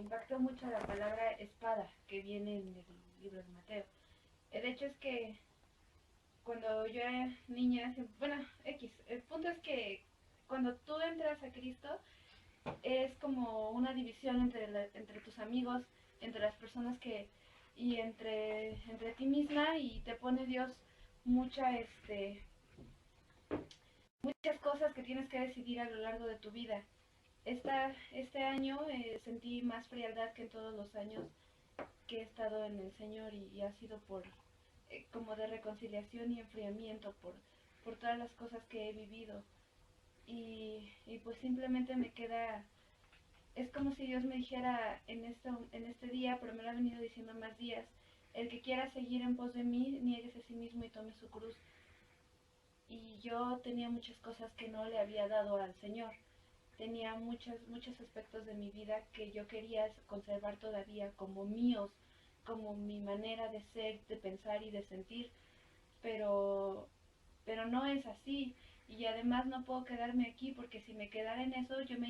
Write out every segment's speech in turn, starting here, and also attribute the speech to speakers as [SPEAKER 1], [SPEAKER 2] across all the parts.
[SPEAKER 1] impactó mucho la palabra espada que viene en el libro de Mateo. El hecho es que cuando yo era niña, bueno, X, el punto es que cuando tú entras a Cristo es como una división entre tus amigos, entre las personas que, y entre ti misma, y te pone Dios mucha, muchas cosas que tienes que decidir a lo largo de tu vida. Este año sentí más frialdad que en todos los años que he estado en el Señor, y ha sido por como de reconciliación y enfriamiento por todas las cosas que he vivido. Y pues simplemente me queda, es como si Dios me dijera en este día, pero me lo ha venido diciendo más días: el que quiera seguir en pos de mí, niéguese a sí mismo y tome su cruz. Y yo tenía muchas cosas que no le había dado al Señor. Tenía muchos aspectos de mi vida que yo quería conservar todavía como míos, como mi manera de ser, de pensar y de sentir, pero, pero no es así. Y además no puedo quedarme aquí, porque si me quedara en eso yo me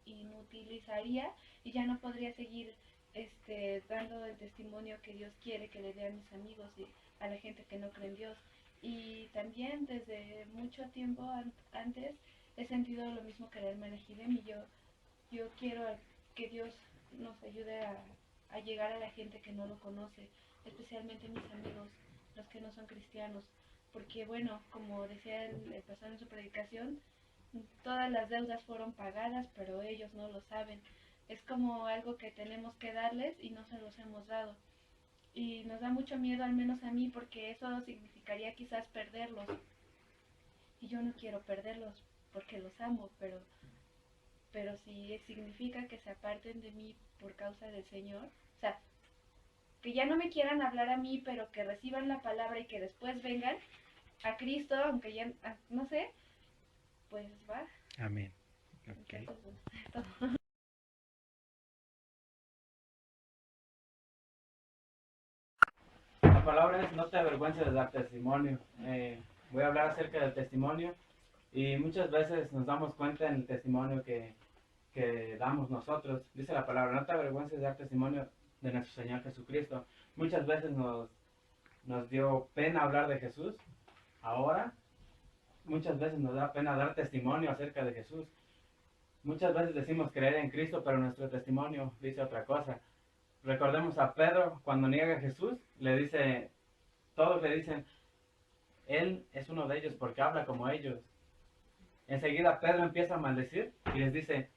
[SPEAKER 1] inutilizaría y ya no podría seguir dando el testimonio que Dios quiere que le dé a mis amigos y a la gente que no cree en Dios. Y también desde mucho tiempo antes he sentido lo mismo que el hermana Hidem, y yo quiero que Dios nos ayude a llegar a la gente que no lo conoce, especialmente mis amigos, los que no son cristianos, porque bueno, como decía el pastor en su predicación, todas las deudas fueron pagadas, pero ellos no lo saben. Es como algo que tenemos que darles y no se los hemos dado. Y nos da mucho miedo, al menos a mí, porque eso significaría quizás perderlos. Y yo no quiero perderlos porque los amo, pero si significa que se aparten de mí por causa del Señor, o sea, que ya no me quieran hablar a mí, pero que reciban la palabra y que después vengan a Cristo, aunque ya, no sé, pues va.
[SPEAKER 2] Amén. Ok.
[SPEAKER 1] Entonces,
[SPEAKER 3] La palabra es: no te avergüences de dar testimonio. Voy a hablar acerca del testimonio, y muchas veces nos damos cuenta en el testimonio que damos nosotros. Dice la palabra: no te avergüences de dar testimonio de nuestro Señor Jesucristo. Muchas veces nos dio pena hablar de Jesús. Ahora, muchas veces nos da pena dar testimonio acerca de Jesús. Muchas veces decimos creer en Cristo, pero nuestro testimonio dice otra cosa. Recordemos a Pedro cuando niega a Jesús, todos le dicen: Él es uno de ellos porque habla como ellos. Enseguida Pedro empieza a maldecir y les dice,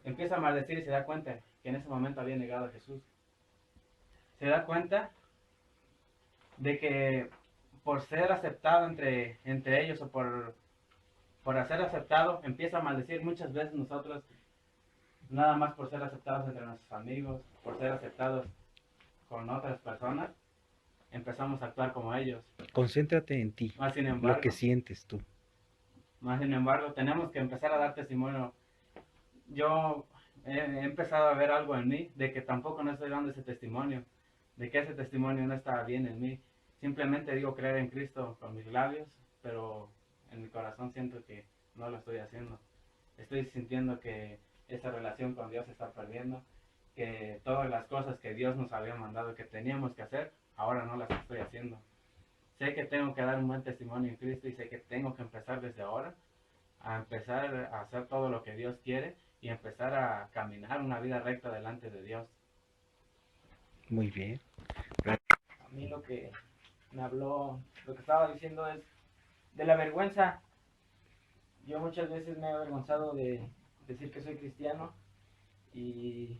[SPEAKER 3] empieza a maldecir y se da cuenta que en ese momento había negado a Jesús. Se da cuenta de que por ser aceptado entre ellos, o por ser aceptado, empieza a maldecir. Muchas veces nosotros, nada más por ser aceptados entre nuestros amigos, por ser aceptados con otras personas, empezamos a actuar como ellos.
[SPEAKER 2] Concéntrate en ti,
[SPEAKER 3] Más sin
[SPEAKER 2] lo
[SPEAKER 3] embargo,
[SPEAKER 2] que sientes tú.
[SPEAKER 3] tenemos que empezar a dar testimonio. Yo he empezado a ver algo en mí, de que tampoco no estoy dando ese testimonio, de que ese testimonio no está bien en mí. Simplemente digo creer en Cristo con mis labios, pero en mi corazón siento que no lo estoy haciendo. Estoy sintiendo que esa relación con Dios se está perdiendo, que todas las cosas que Dios nos había mandado que teníamos que hacer, ahora no las estoy haciendo. Sé que tengo que dar un buen testimonio en Cristo, y sé que tengo que empezar desde ahora a empezar a hacer todo lo que Dios quiere y empezar a caminar una vida recta delante de Dios.
[SPEAKER 2] Muy bien.
[SPEAKER 4] A mí lo que me habló, lo que estaba diciendo es de la vergüenza. Yo muchas veces me he avergonzado de decir que soy cristiano, y,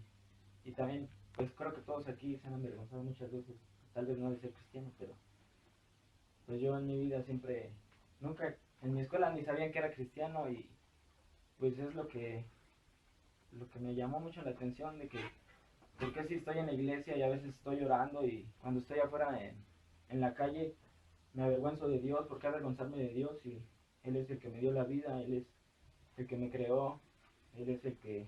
[SPEAKER 4] y también pues creo que todos aquí se han avergonzado muchas veces, tal vez no de ser cristiano, pero pues yo en mi vida siempre, nunca, en mi escuela ni sabían que era cristiano, y pues es lo que me llamó mucho la atención, de que porque si estoy en la iglesia y a veces estoy llorando, y cuando estoy afuera en la calle me avergüenzo de Dios. ¿Por qué avergonzarme de Dios si Él es el que me dio la vida, Él es el que me creó, Él es el que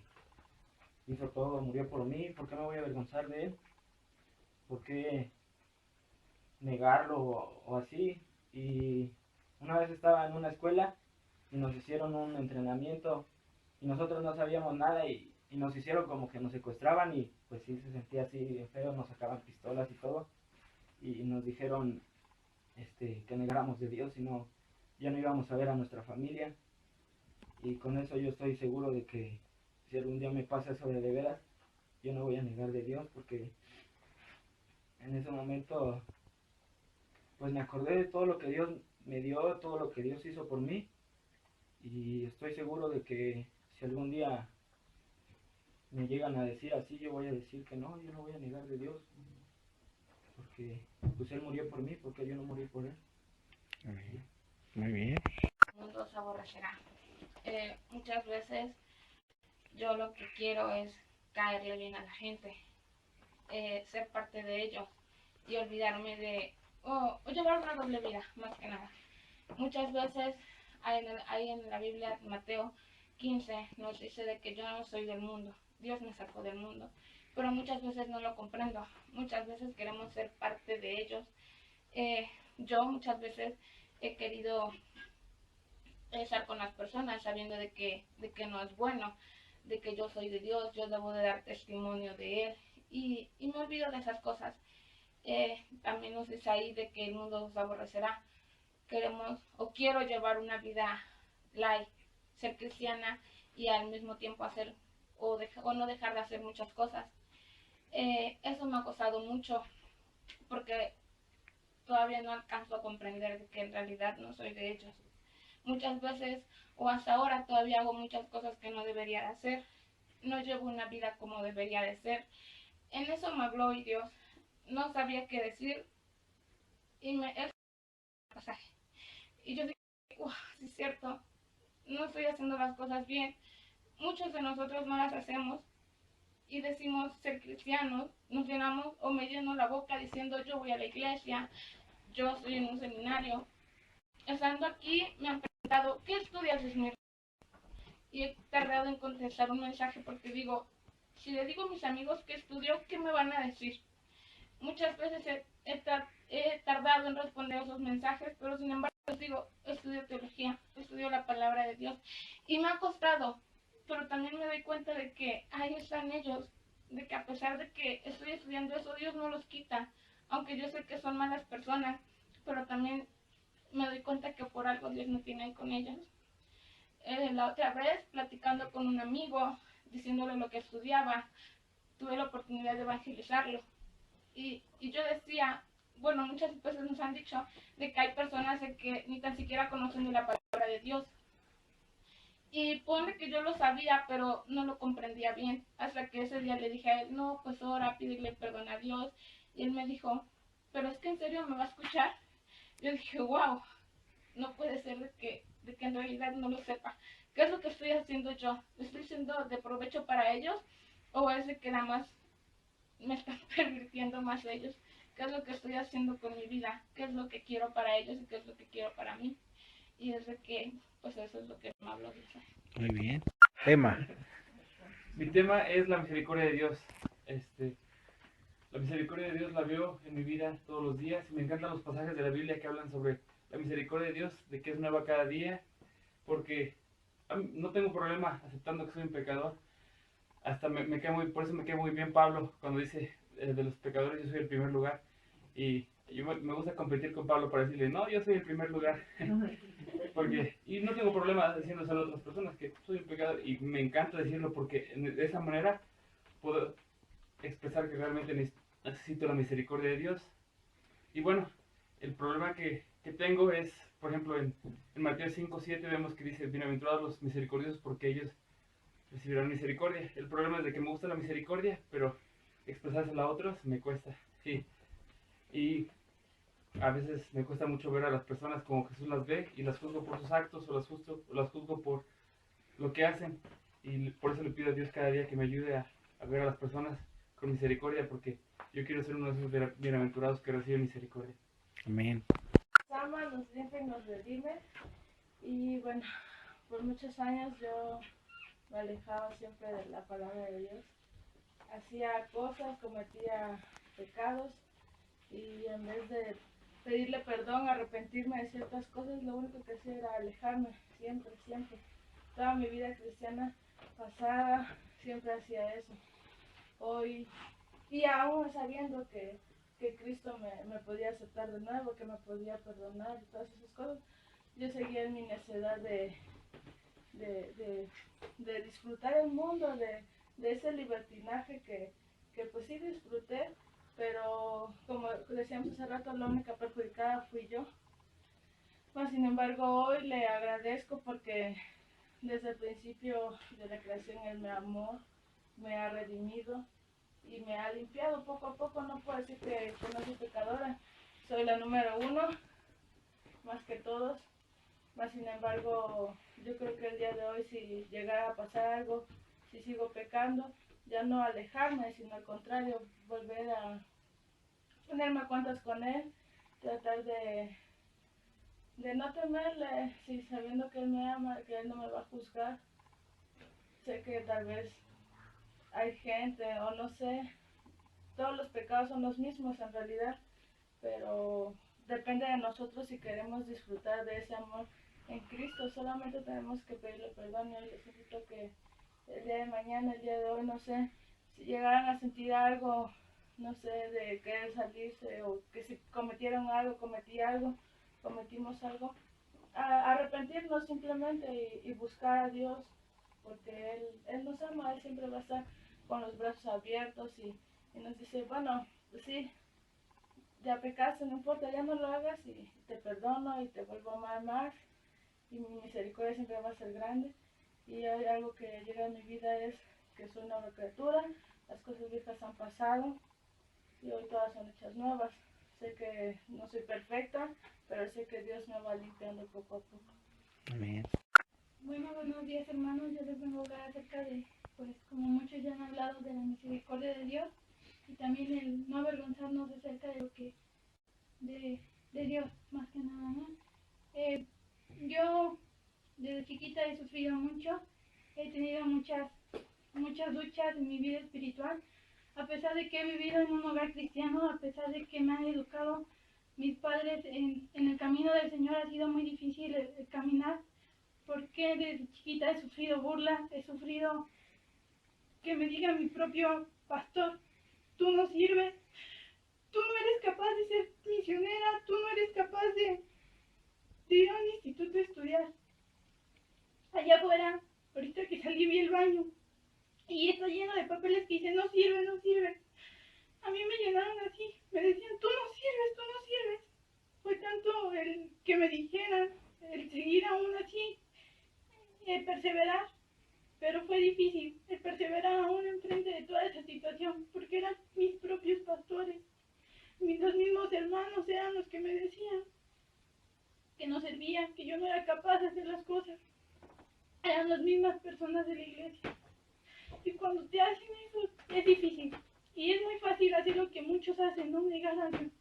[SPEAKER 4] hizo todo, murió por mí? ¿Por qué me voy a avergonzar de Él? ¿Por qué negarlo o así? Y una vez estaba en una escuela y nos hicieron un entrenamiento y nosotros no sabíamos nada, y y nos hicieron como que nos secuestraban y pues sí se sentía así bien feo, nos sacaban pistolas y todo y nos dijeron que negáramos de Dios, y no, ya no íbamos a ver a nuestra familia. Y con eso yo estoy seguro de que si algún día me pasa eso de veras, yo no voy a negar de Dios, porque en ese momento pues me acordé de todo lo que Dios me dio, todo lo que Dios hizo por mí, y estoy seguro de que si algún día me llegan a decir así, yo voy a decir que no, yo no voy a negar de Dios, porque pues Él murió por mí, porque yo no morí por Él.
[SPEAKER 2] Amén. Muy bien.
[SPEAKER 1] El mundo se aborrecerá. Muchas veces yo lo que quiero es caerle bien a la gente, ser parte de ellos y olvidarme de, o llevar una doble vida, más que nada. Muchas veces hay en la Biblia, Mateo 15, nos dice de que yo no soy del mundo, Dios me sacó del mundo, pero muchas veces no lo comprendo, muchas veces queremos ser parte de ellos. Yo muchas veces he querido estar con las personas sabiendo de que no es bueno, de que yo soy de Dios, yo debo de dar testimonio de Él, y me olvido de esas cosas. También nos dice ahí de que el mundo nos aborrecerá. Queremos o quiero llevar una vida light, ser cristiana y al mismo tiempo hacer o no dejar de hacer muchas cosas. Eso me ha costado mucho porque todavía no alcanzo a comprender de que en realidad no soy de ellos. Muchas veces o hasta ahora todavía hago muchas cosas que no debería de hacer. No llevo una vida como debería de ser. En eso me habló hoy Dios. No sabía qué decir y él pasaje. Y yo dije, sí es cierto, no estoy haciendo las cosas bien. Muchos de nosotros no las hacemos y decimos ser cristianos, nos llenamos o me lleno la boca diciendo yo voy a la iglesia, yo estoy en un seminario. Estando aquí me han preguntado, ¿qué estudias, Esmer? Y he tardado en contestar un mensaje porque digo, si le digo a mis amigos que estudio, ¿qué me van a decir? Muchas veces he tardado en responder esos mensajes, pero sin embargo les digo, estudio teología, estudio la palabra de Dios, y me ha costado, pero también me doy cuenta de que ahí están ellos, de que a pesar de que estoy estudiando eso, Dios no los quita, aunque yo sé que son malas personas, pero también me doy cuenta que por algo Dios me tiene ahí con ellos. La otra vez, platicando con un amigo, diciéndole lo que estudiaba, tuve la oportunidad de evangelizarlo. Y yo decía, bueno, muchas veces nos han dicho de que hay personas de que ni tan siquiera conocen de la palabra de Dios. Y pone que yo lo sabía, pero no lo comprendía bien. Hasta que ese día le dije a él, no, pues ora, pídele perdón a Dios. Y él me dijo, pero es que en serio me va a escuchar. Yo dije, wow, no puede ser de que en realidad no lo sepa. ¿Qué es lo que estoy haciendo yo? ¿Estoy siendo de provecho para ellos? ¿O es de que nada más me están pervirtiendo más ellos? ¿Qué es lo que estoy haciendo con mi vida? ¿Qué es lo que quiero para ellos y qué es lo que quiero para mí? Y es de que, pues eso es lo que me habló Dios.
[SPEAKER 2] Muy bien. Tema.
[SPEAKER 3] Mi tema es la misericordia de Dios. La misericordia de Dios la veo en mi vida todos los días. Me encantan los pasajes de la Biblia que hablan sobre la misericordia de Dios, de que es nueva cada día, porque no tengo problema aceptando que soy un pecador. Hasta por eso me queda muy bien Pablo cuando dice de los pecadores yo soy el primer lugar. Y yo me gusta competir con Pablo para decirle, no, yo soy el primer lugar. Y no tengo problema diciéndoselo a otras personas que soy un pecador, y me encanta decirlo porque de esa manera puedo expresar que realmente necesito la misericordia de Dios. Y bueno, el problema que tengo es, por ejemplo, en Mateo 5:7 vemos que dice, bienaventurados los misericordiosos porque ellos recibirán misericordia. El problema es de que me gusta la misericordia, pero expresársela a otros me cuesta, sí. Y a veces me cuesta mucho ver a las personas como Jesús las ve y las juzgo por sus actos o las juzgo por lo que hacen. Y por eso le pido a Dios cada día que me ayude a ver a las personas con misericordia, porque yo quiero ser uno de esos bienaventurados que recibe misericordia.
[SPEAKER 2] Amén.
[SPEAKER 1] Nos ama, nos limpia y nos redime. Y bueno, por muchos años yo me alejaba siempre de la palabra de Dios. Hacía cosas, cometía pecados y en vez de pedirle perdón, arrepentirme de ciertas cosas, lo único que hacía era alejarme, siempre. Toda mi vida cristiana pasada siempre hacía eso. Hoy, y aún sabiendo que Cristo me podía aceptar de nuevo, que me podía perdonar y todas esas cosas, yo seguía en mi necedad de disfrutar el mundo, de ese libertinaje que pues sí disfruté, pero como decíamos hace rato, la única perjudicada fui yo. Mas, sin embargo, hoy le agradezco porque desde el principio de la creación Él me amó, me ha redimido y me ha limpiado poco a poco. No puedo decir que no soy pecadora, soy la número uno, más que todos. Mas, sin embargo, yo creo que el día de hoy, si llegara a pasar algo, si sigo pecando, ya no alejarme, sino al contrario, volver a ponerme a cuentas con Él, tratar de no temerle, sí, sabiendo que Él me ama, que Él no me va a juzgar. Sé que tal vez hay gente, o no sé, todos los pecados son los mismos en realidad, pero depende de nosotros si queremos disfrutar de ese amor en Cristo. Solamente tenemos que pedirle perdón. Y les invito que el día de mañana, el día de hoy, no sé, si llegaran a sentir algo, no sé, de querer salirse, o que si cometieron algo, cometimos algo, arrepentirnos simplemente y buscar a Dios, porque Él nos ama. Él siempre va a estar con los brazos abiertos y nos dice, bueno, pues sí, ya pecaste, no importa, ya no lo hagas y te perdono y te vuelvo a amar y mi misericordia siempre va a ser grande. Y hay algo que llega a mi vida, es que soy una nueva criatura, las cosas viejas han pasado y hoy todas son hechas nuevas. Sé que no soy perfecta, pero sé que Dios me va limpiando poco a poco.
[SPEAKER 2] Amén.
[SPEAKER 5] Bueno, buenos días hermanos, yo les vengo a hablar acerca de, pues como muchos ya han hablado, de la misericordia de Dios y también el no avergonzarnos acerca de lo que, de Dios, más que nada, ¿no? Yo desde chiquita he sufrido mucho, he tenido muchas luchas en mi vida espiritual, a pesar de que he vivido en un hogar cristiano, a pesar de que me han educado mis padres en el camino del Señor. Ha sido muy difícil el caminar, porque desde chiquita he sufrido burlas, he sufrido que me diga mi propio pastor, tú no sirves, tú no eres capaz de ser misionera, tú no eres capaz de ir a un instituto a estudiar. Allá afuera, ahorita que salí vi el baño y está lleno de papeles que dicen no sirve, no sirve. A mí me llenaron así, me decían tú no sirves, tú no sirves. Fue tanto el que me dijeran, el seguir aún así, el perseverar, pero fue difícil el perseverar aún enfrente de toda esa situación, porque eran mis propios pastores, los mismos hermanos eran los que me decían que no servía, que yo no era capaz de hacer las cosas. Eran las mismas personas de la iglesia. Y cuando te hacen eso es difícil. Y es muy fácil hacer lo que muchos hacen, ¿no? Negar a Dios.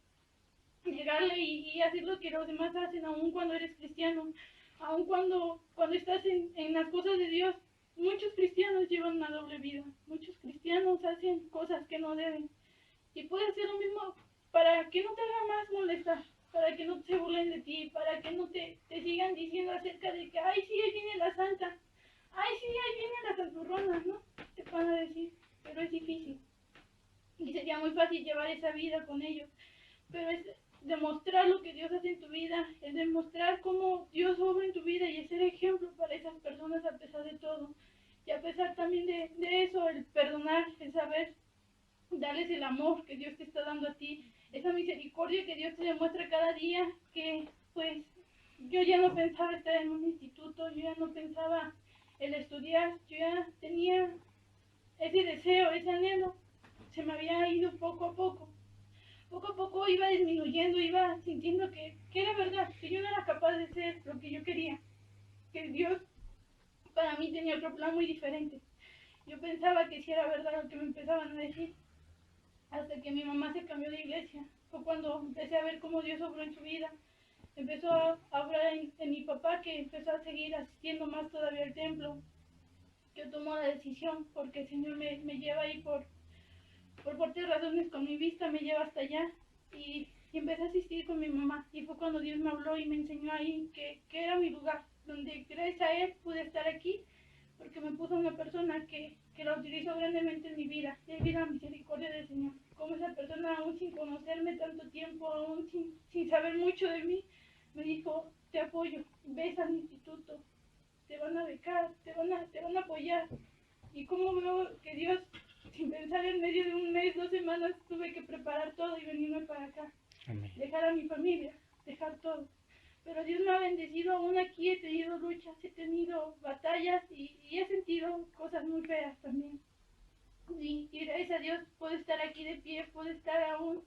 [SPEAKER 5] Negarle y hacer lo que los demás hacen, aun cuando eres cristiano. Aun cuando estás en las cosas de Dios. Muchos cristianos llevan una doble vida. Muchos cristianos hacen cosas que no deben. Y puedes hacer lo mismo para que no te haga más molestar, para que no se burlen de ti, para que no te sigan diciendo acerca de que, ay, sí, ahí viene la santa, ay, sí, ahí viene la santurrona, ¿no? Te van a decir, pero es difícil. Y sería muy fácil llevar esa vida con ellos, pero es demostrar lo que Dios hace en tu vida, es demostrar cómo Dios obra en tu vida y es ser ejemplo para esas personas a pesar de todo. Y a pesar también de eso, el perdonar, el saber darles el amor que Dios te está dando a ti, esa misericordia que Dios te demuestra cada día, que pues yo ya no pensaba estar en un instituto, yo ya no pensaba el estudiar, yo ya tenía ese deseo, ese anhelo, se me había ido poco a poco. Poco a poco iba disminuyendo, iba sintiendo que era verdad, que yo no era capaz de ser lo que yo quería, que Dios para mí tenía otro plan muy diferente. Yo pensaba que sí era verdad lo que me empezaban a decir, hasta que mi mamá se cambió de iglesia. Fue cuando empecé a ver cómo Dios obró en su vida. Empezó a obrar en mi papá, que empezó a seguir asistiendo más todavía al templo. Yo tomo la decisión, porque el Señor me lleva ahí por fuertes razones, con mi vista me lleva hasta allá. Y empecé a asistir con mi mamá. Y fue cuando Dios me habló y me enseñó ahí que era mi lugar, donde gracias a Él pude estar aquí, porque me puso una persona que que la utilizo grandemente en mi vida. Y ahí viene la misericordia del Señor. Como esa persona, aún sin conocerme tanto tiempo, aún sin saber mucho de mí, me dijo, te apoyo, ves al instituto, te van a becar, te van a apoyar. Y como veo que Dios, sin pensar, en medio de un mes, 2 semanas, tuve que preparar todo y venirme para acá.
[SPEAKER 2] Amén.
[SPEAKER 5] Dejar a mi familia, dejar todo. Pero Dios me ha bendecido, aún aquí he tenido luchas, he tenido batallas y he sentido cosas muy feas también. Y gracias a Dios puedo estar aquí de pie, puedo estar aún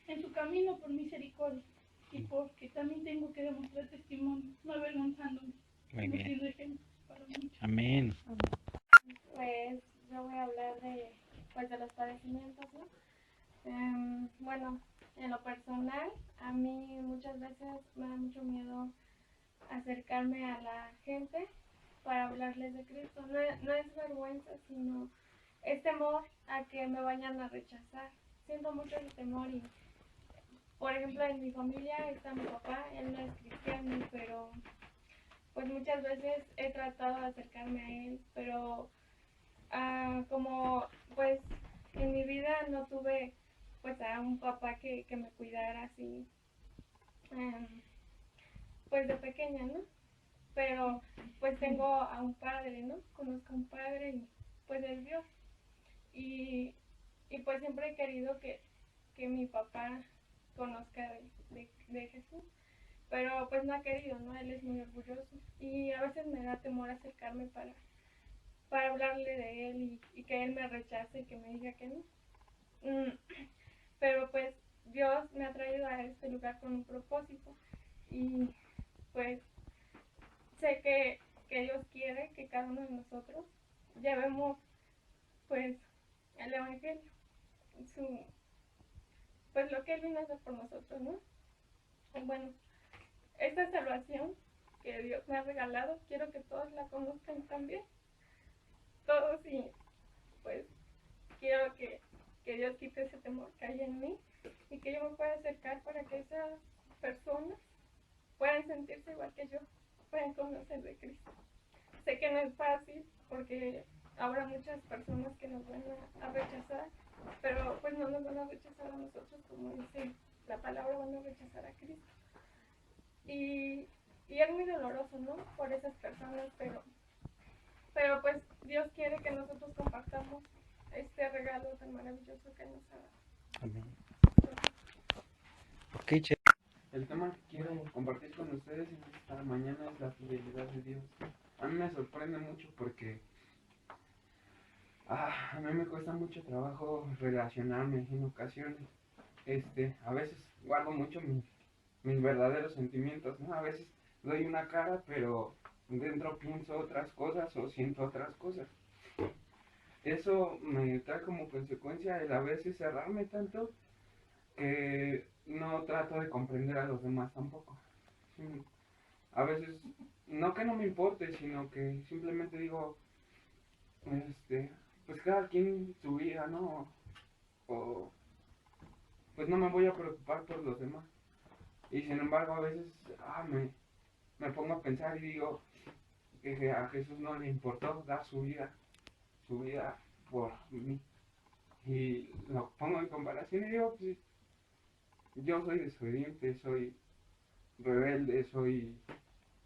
[SPEAKER 5] en su camino por misericordia. Y porque también tengo que demostrar testimonio, no avergonzándome,
[SPEAKER 2] Muy
[SPEAKER 5] sino
[SPEAKER 2] bien.
[SPEAKER 5] siendo ejemplo para muchos.
[SPEAKER 2] Amén.
[SPEAKER 6] Pues yo voy a hablar de los padecimientos, ¿no? Bueno, en lo personal, a mí muchas veces me da mucho miedo acercarme a la gente para hablarles de Cristo. No es vergüenza, sino es temor a que me vayan a rechazar. Siento mucho ese temor y, por ejemplo, en mi familia está mi papá, él no es cristiano, pero pues muchas veces he tratado de acercarme a él, pero como pues en mi vida no tuve pues a un papá que me cuidara así, pues de pequeña, ¿no? Pero pues tengo a un padre, ¿no? Conozco a un padre y pues es Dios. Y, y pues siempre he querido que mi papá conozca de Jesús. Pero pues no ha querido, ¿no? Él es muy orgulloso. Y a veces me da temor acercarme para hablarle de él y que él me rechace y que me diga que no. Pero pues Dios me ha traído a este lugar con un propósito y pues sé que Dios quiere que cada uno de nosotros llevemos pues el Evangelio, pues lo que Él vino a hacer por nosotros, ¿no? Y bueno, esta salvación que Dios me ha regalado, quiero que todos la conozcan también, todos, y pues quiero que Dios quite ese temor que hay en mí y que yo me pueda acercar para que esas personas puedan sentirse igual que yo, puedan conocer de Cristo. Sé que no es fácil porque habrá muchas personas que nos van a rechazar, pero pues no nos van a rechazar a nosotros, como dice la palabra, van a rechazar a Cristo. Y es muy doloroso, ¿no? Por esas personas, pero pues Dios quiere que nosotros compartamos este regalo tan maravilloso que nos ha dado.
[SPEAKER 2] Amén. Ok, che.
[SPEAKER 4] El tema que quiero compartir con ustedes en esta mañana es la fidelidad de Dios. A mí me sorprende mucho porque a mí me cuesta mucho trabajo relacionarme en ocasiones. A veces guardo mucho mis verdaderos sentimientos, ¿no? A veces doy una cara, pero dentro pienso otras cosas o siento otras cosas. Eso me trae como consecuencia el a veces cerrarme tanto que no trato de comprender a los demás tampoco. A veces, no que no me importe, sino que simplemente digo, pues cada quien su vida, ¿no? O pues no me voy a preocupar por los demás. Y sin embargo a veces me pongo a pensar y digo que a Jesús no le importó dar su vida por mí. Y lo pongo en comparación y digo, pues yo soy desobediente, soy rebelde,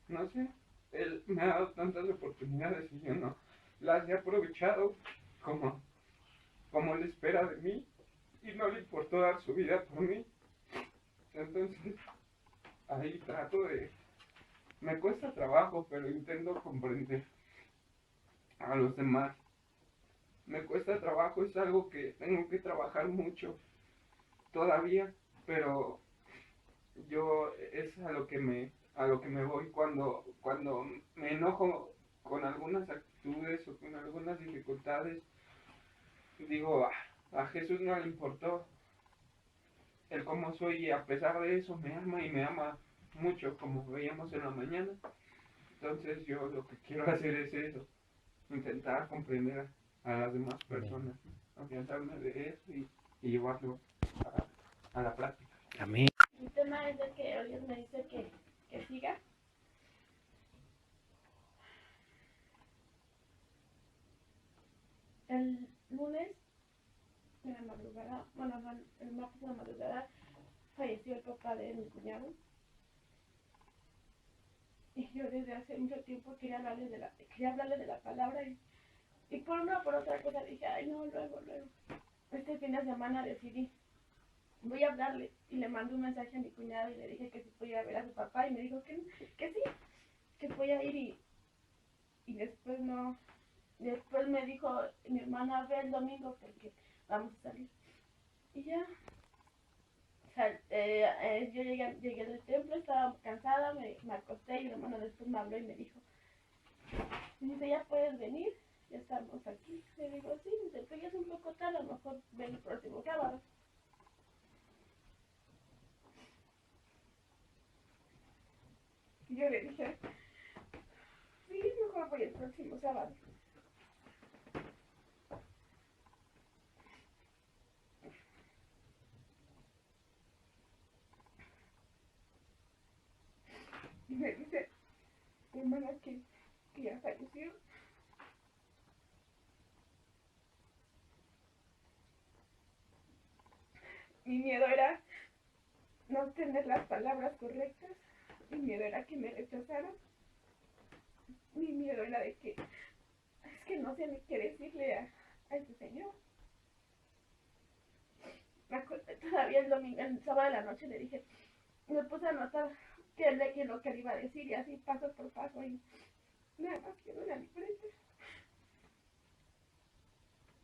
[SPEAKER 4] no sé, Él me ha dado tantas oportunidades y yo no las he aprovechado como Él espera de mí y no le importó dar su vida por mí. Entonces, ahí me cuesta trabajo, pero intento comprender a los demás. Me cuesta trabajo, es algo que tengo que trabajar mucho todavía, pero yo es a lo que me voy cuando me enojo con algunas actitudes o con algunas dificultades. Digo, a Jesús no le importó el cómo soy y a pesar de eso me ama y me ama mucho, como veíamos en la mañana. Entonces yo lo que quiero hacer es eso, intentar comprender a las demás personas, afianzarme de eso y llevarlo a la práctica.
[SPEAKER 2] Amén.
[SPEAKER 1] El tema es el que Dios me dice que siga.
[SPEAKER 6] madrugada, bueno, no, el martes en la madrugada falleció el papá de mi cuñado. Y yo desde hace mucho tiempo quería hablarle de la palabra y por una o por otra cosa dije, ay no, luego. Este fin de semana decidí, voy a hablarle y le mandé un mensaje a mi cuñado y le dije que si podía ver a su papá y me dijo que sí, que podía ir y después no, después me dijo mi hermana ve el domingo porque vamos a salir. Y ya, o sea, yo llegué del templo, estaba cansada, me acosté y mi hermano después me habló y me dijo, ya puedes venir, ya estamos aquí. Le digo, sí, dice, pues ya es un poco tarde, a lo mejor ven el próximo sábado. Y yo le dije, sí, mejor voy el próximo sábado. Y me dice, mi hermana que ya falleció. Mi miedo era no tener las palabras correctas, mi miedo era que me rechazaran, mi miedo era de que es que no sé ni qué decirle a ese señor. Todavía el sábado de la noche le dije, me puse a anotar qué lo que le iba a decir y así paso por paso y nada más quedó una libreta.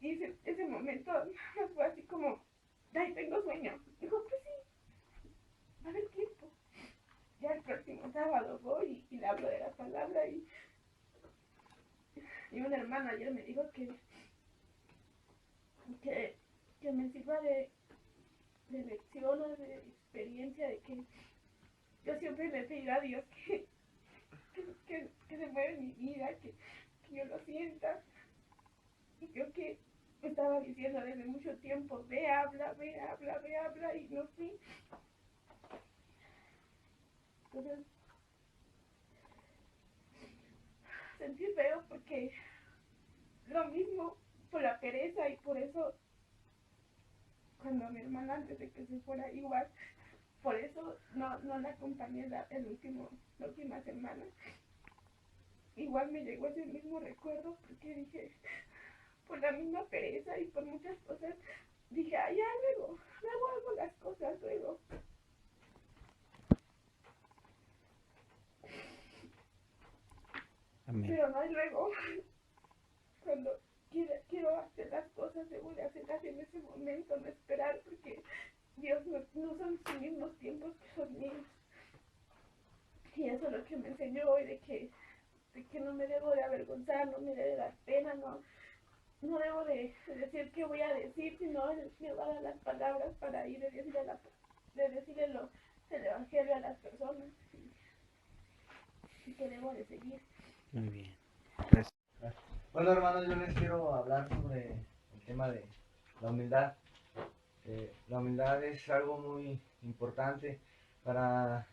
[SPEAKER 6] Y ese momento no fue así como, ay, tengo sueño. Dijo, pues sí, va a haber tiempo. Ya el próximo sábado voy y le hablo de la palabra y un hermano ayer me dijo que me sirva de lección o de experiencia, de que yo siempre le he pedido a Dios que se mueva en mi vida, que yo lo sienta. Y creo que me estaba diciendo desde mucho tiempo, ve, habla, y no fui. Entonces, sentí feo porque lo mismo por la pereza y por eso cuando mi hermana antes de que se fuera igual, por eso no la acompañé la última semana. Igual me llegó ese mismo recuerdo porque dije, por la misma pereza y por muchas cosas, dije, ay, ya luego hago las cosas luego.
[SPEAKER 2] Amén.
[SPEAKER 6] Pero no hay luego. Cuando quiero hacer las cosas, debo de hacerlas en ese momento, no esperar, porque Dios no son sus mismos tiempos que los míos. Y eso es lo que me enseñó hoy, de que no me debo de avergonzar, no me debe dar pena, no debo de decir qué voy a decir, sino Él me va a dar las palabras para ir de decirle el evangelio a las personas y que debo de seguir.
[SPEAKER 2] Muy bien.
[SPEAKER 4] Bueno, hermanos, yo les quiero hablar sobre el tema de la humildad. La humildad es algo muy importante. Para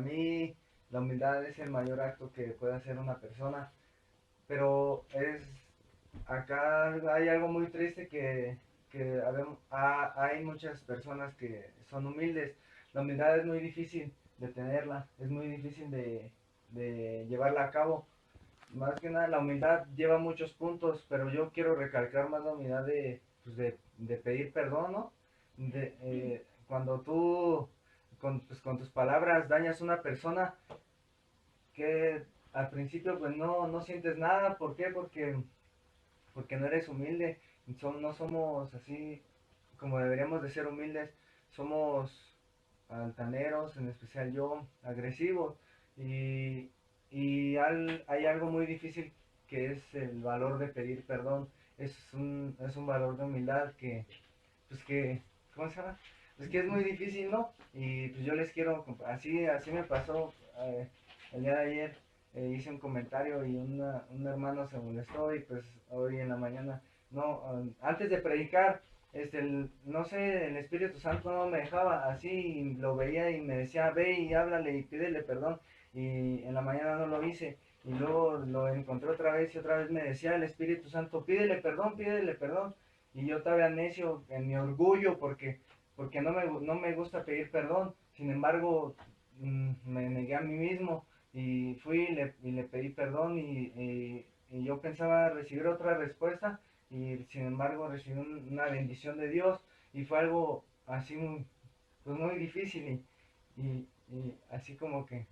[SPEAKER 4] mí, la humildad es el mayor acto que puede hacer una persona. Pero acá hay algo muy triste que hay muchas personas que son humildes. La humildad es muy difícil de tenerla, es muy difícil de llevarla a cabo. Más que nada, la humildad lleva muchos puntos, pero yo quiero recalcar más la humildad de pedir perdón, ¿no? Cuando tú con tus palabras dañas a una persona que al principio pues no sientes nada. ¿Por qué? Porque no eres humilde. No somos así como deberíamos de ser humildes. Somos altaneros, en especial yo, agresivos. Hay algo muy difícil que es el valor de pedir perdón. Es un valor de humildad ¿cómo se llama? Pues que es muy difícil, ¿no? Y pues yo les quiero, así me pasó el día de ayer. Hice un comentario y un hermano se molestó y pues hoy en la mañana, antes de predicar, no sé, el Espíritu Santo no me dejaba así, y lo veía y me decía, ve y háblale y pídele perdón, y en la mañana no lo hice, y luego lo encontré otra vez y otra vez me decía el Espíritu Santo, pídele perdón,
[SPEAKER 7] y yo todavía necio en mi orgullo porque no me gusta pedir perdón. Sin embargo, me negué a mí mismo y fui y le pedí perdón y yo pensaba recibir otra respuesta y sin embargo recibí una bendición de Dios y fue algo así pues muy difícil y así como que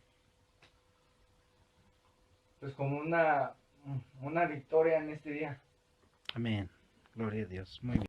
[SPEAKER 7] pues como una victoria en este día.
[SPEAKER 2] Amén. Gloria a Dios. Muy bien.